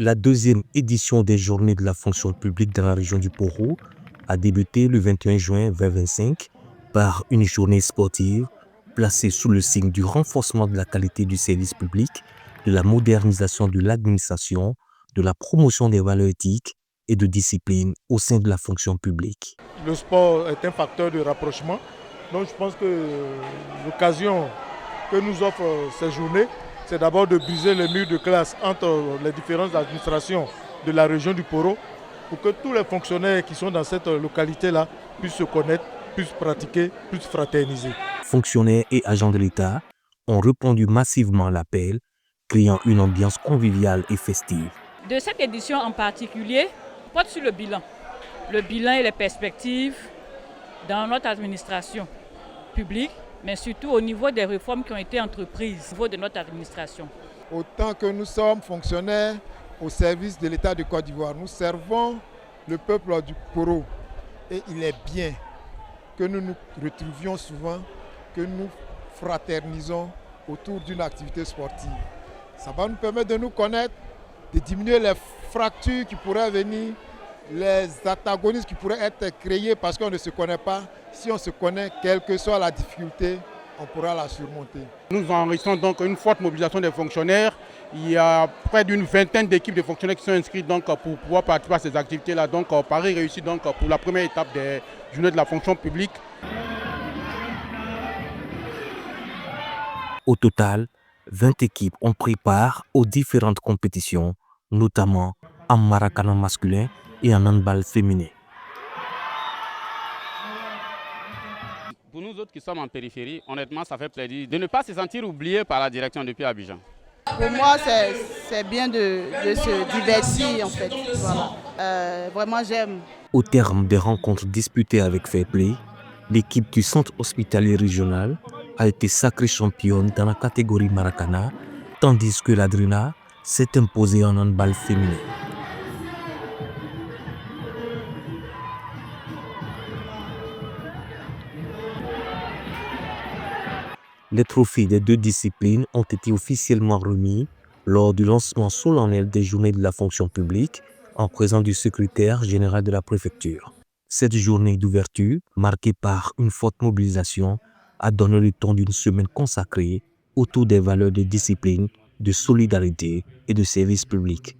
La deuxième édition des Journées de la fonction publique dans la région du Poro a débuté le 21 juin 2025 par une journée sportive placée sous le signe du renforcement de la qualité du service public, de la modernisation de l'administration, de la promotion des valeurs éthiques et de discipline au sein de la fonction publique. Le sport est un facteur de rapprochement. Donc je pense que l'occasion que nous offrent ces journées, c'est d'abord de briser les murs de classe entre les différentes administrations de la région du Poro pour que tous les fonctionnaires qui sont dans cette localité-là puissent se connaître, puissent pratiquer, puissent fraterniser. Fonctionnaires et agents de l'État ont répondu massivement à l'appel, créant une ambiance conviviale et festive. De cette édition en particulier, on porte sur le bilan et les perspectives dans notre administration publique, mais surtout au niveau des réformes qui ont été entreprises au niveau de notre administration. Autant que nous sommes fonctionnaires au service de l'État de Côte d'Ivoire, nous servons le peuple du Poro et il est bien que nous nous retrouvions souvent, que nous fraternisons autour d'une activité sportive. Ça va nous permettre de nous connaître, de diminuer les fractures qui pourraient venir, les antagonismes qui pourraient être créés parce qu'on ne se connaît pas. Si on se connaît, quelle que soit la difficulté, on pourra la surmonter. Nous enregistrons donc une forte mobilisation des fonctionnaires. Il y a près d'une vingtaine d'équipes de fonctionnaires qui sont inscrites donc, pour pouvoir participer à ces activités-là. Donc Paris réussit donc, pour la première étape des journées de la fonction publique. Au total, 20 équipes ont pris part aux différentes compétitions, notamment en maracaná masculin et en handball féminin. Pour nous autres qui sommes en périphérie, honnêtement, ça fait plaisir de ne pas se sentir oublié par la direction depuis Abidjan. Pour moi, c'est bien de se divertir en fait. Voilà. Vraiment, j'aime. Au terme des rencontres disputées avec Fair Play, l'équipe du centre hospitalier régional a été sacrée championne dans la catégorie Maracana, tandis que l'Adrina s'est imposée en handball féminin. Les trophées des deux disciplines ont été officiellement remis lors du lancement solennel des Journées de la fonction publique en présence du secrétaire général de la préfecture. Cette journée d'ouverture, marquée par une forte mobilisation, a donné le ton d'une semaine consacrée autour des valeurs de discipline, de solidarité et de service public.